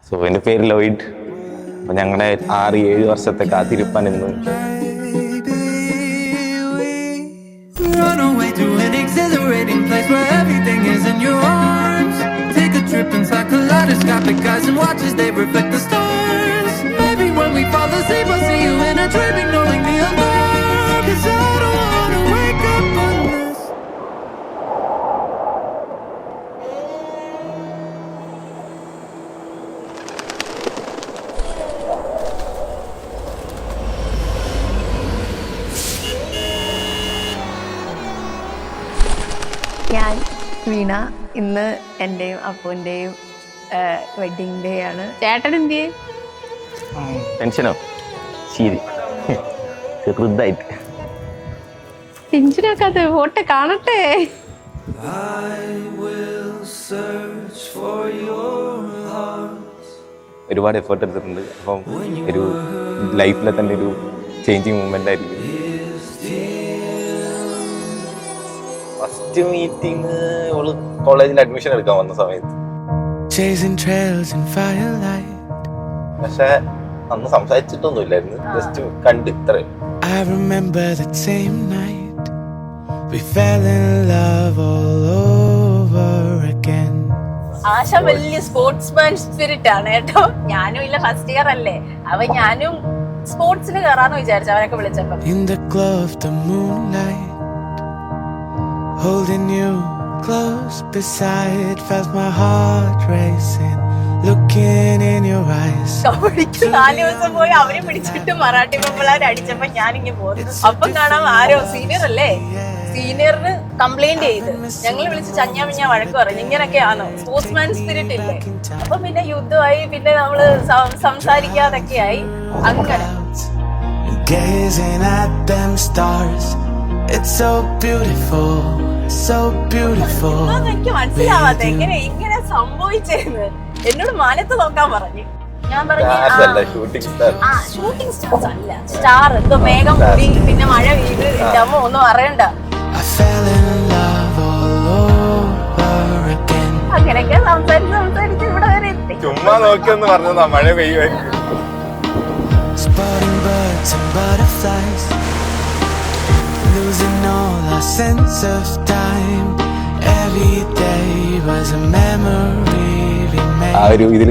So എൻ്റെ പേര് Lloyd. അപ്പം ഞങ്ങളുടെ 6-7 വർഷത്തെ കാത്തിരിപ്പാൻ ഇന്ന്. Run away to an exhilarating place where everything is in your arms. Take a trip inside kaleidoscopic eyes and watch as they reflect the stars. Maybe when we fall asleep I'll see you in a dream, ignoring the alarm. 'Cause I don't wanna wake up unless ഞാൻ വീണ. ഇന്ന് എൻ്റെയും അപ്പൂൻ്റെയും wedding day ആണ്. ചേട്ടൻ എന്ത് ടെൻഷനോ? ശരി, ചെറുതായിട്ട് ടെൻഷനാക്കാത്ത photo കാണട്ടെ. I will search for your heart. ഒരുപാട് എഫേർട്ട് എടുത്തിട്ടുണ്ട്. അപ്പം ഒരു ലൈഫിലെ തന്നെ ഒരു ചേഞ്ചിങ് മൂമെൻ്റ് ആയിരിക്കും. ഫസ്റ്റ് മീറ്റിംഗ് അവള് കോളേജിൽ അഡ്മിഷൻ എടുക്കാൻ വന്ന സമയത്ത്. Chasing trails in firelight. പക്ഷെ അന്ന് സംസാരിച്ചിട്ടൊന്നുമില്ലായിരുന്നു, ജസ്റ്റ് കണ്ട് ഇത്ര. I remember that same night we fell in love all over again. ആശ വലിയ സ്പോർട്സ്മാൻ സ്പിരിറ്റ് ആണ് കേട്ടോ. ഞാനും ഇല്ല, ഫസ്റ്റ് ഇയർ അല്ലേ, അവ ഞാനും സ്പോർട്സിന് കയറാന്ന് വിചാരിച്ചു അവനൊക്കെ വിളിച്ചപ്പോ. In the glow of the moonlight, holding you close beside, felt my heart racing, looking in your eyes. കബഡിക്ക് 4 ദിവസം പോയി അവരെ പിടിച്ചിട്ട് മറാഠി പെമ്പിളാർ അടിച്ചപ്പോ ഞാനിങ്ങനെ പോകുന്നു. അപ്പം കാണാം ആരോ സീനിയർ അല്ലേ, സീനിയറിന് കംപ്ലൈന്റ് ചെയ്ത് ഞങ്ങൾ വിളിച്ച് ചഞ്ഞാമിഞ്ഞ വഴക്ക് പറഞ്ഞു. ഇങ്ങനൊക്കെയാണോ സ്പോർട്സ്മാൻ സ്പിരിറ്റ് ഇല്ലേ? അപ്പൊ പിന്നെ യുദ്ധമായി, പിന്നെ നമ്മള് സംസാരിക്കാതൊക്കെ ആയി. അങ്ങനെ Gazing at them stars, it's so beautiful, so beautiful. എനിക്ക് മനസ്സിലാവാത്ത ഇങ്ങനെ സംഭവിച്ചെന്ന്. എന്നോട് മാനത്ത് നോക്കാൻ പറഞ്ഞു. ഞാൻ പറഞ്ഞു ഷൂട്ടിംഗ് സ്റ്റാർസ് അല്ല, സ്റ്റാർ എന്തോ മേഘം കൂടി പിന്നെ മഴ പെയ്ത്. എന്റെ അമ്മ ഒന്നും അറിയണ്ട. I fell in love all over again. അങ്ങനെയൊക്കെ സംസാരിച്ച് ഇവിടെ വരെ എത്തി. ചുമ്മാ നോക്കിയൊന്ന് പറഞ്ഞതാ മഴ പെയ്യുമായിരിക്കും. Spotting birds and butterflies, losing all our sense of time. Every day was a memory we made. ആ ഒരു ഇതിൽ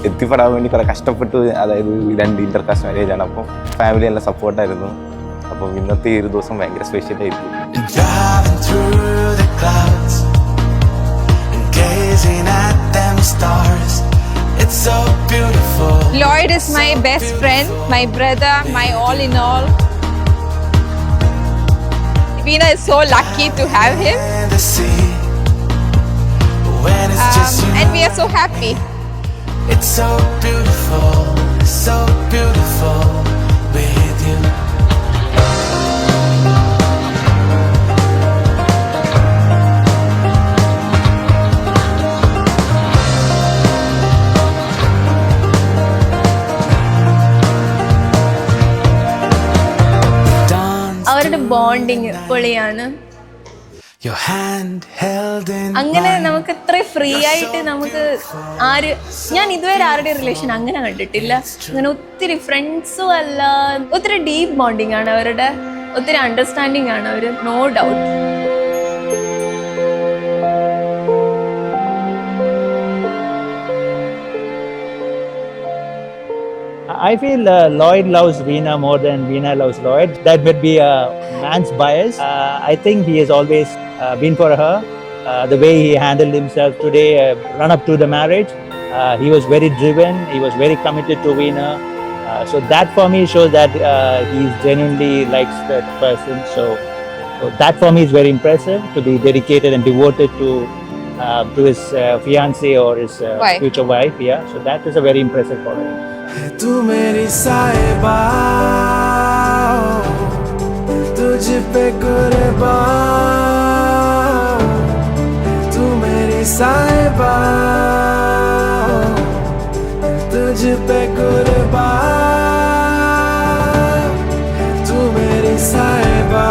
എത്തിപ്പെടാൻ വേണ്ടി കുറെ കഷ്ടപ്പെട്ടു. അതായത് 2 ഇന്റർകാസ്റ്റ് മാരേജ് ആണ്. അപ്പം ഫാമിലി നല്ല സപ്പോർട്ടായിരുന്നു. അപ്പം ഇന്നത്തെ ഈ ഒരു ദിവസം ഭയങ്കര സ്പെഷ്യൽ ആയിരിക്കും. Driving through the clouds and gazing at them stars, it's so beautiful. Lloyd is my best friend, my brother, my all in all. Veena is so lucky to have him. And the sea, when it's just you, And we are so happy. it's so beautiful, so beautiful with you. അവരുടെ bonding പൊളിയാണ്. Your hand held in അങ്ങനെ mine. നമുക്ക് ഇത്ര free ആയിട്ട് നമുക്ക് ഞാൻ ഇതുവരെ ആരുടെ റിലേഷൻ അങ്ങനെ കണ്ടിട്ടില്ല. അങ്ങനെ ഒത്തിരി ഫ്രണ്ട്സും അല്ല, ഒത്തിരി ഡീപ്പ് ബോണ്ടിങ് ആണ് അവരുടെ, ഒത്തിരി അണ്ടർസ്റ്റാൻഡിങ് ആണ് അവര്, no doubt. I feel Lloyd loves Veena more than Veena loves Lloyd. That would be a man's bias. I think he has always been for her. The way he handled himself today, run up to the marriage, he was very driven. He was very committed to Veena. So that for me shows that he genuinely likes that person. So that for me is very impressive, to be dedicated and devoted to his fiancée or his Wife. future wife. Yeah. So that is a very impressive quality. तू मेरी साहिबा, तुझ पे कुर्बान. तू मेरी साहिबा, तुझ पे कुर्बान. तू मेरी साहिबा,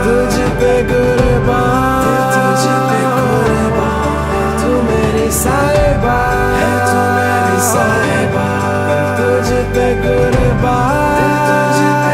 तुझ पे कुर्बान. तू मेरी साहिबा. साहिबा तुझ पे कुर्बान तुझ पे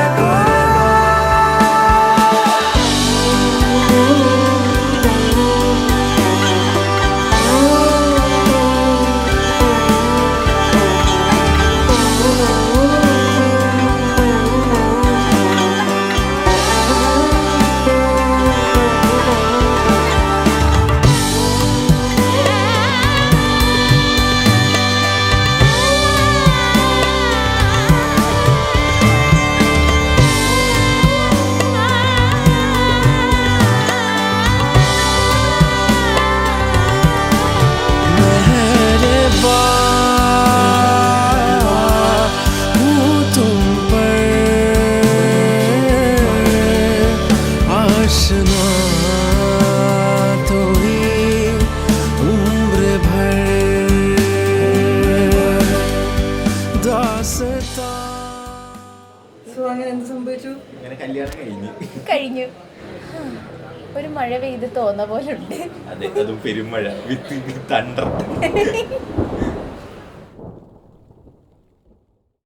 കഴിഞ്ഞു. ഒരു മഴ പെയ്ത് തോന്ന പോലെ ഉണ്ട്. അതെ, അതും പെരുമഴ വിത്ത് തണ്ടർ.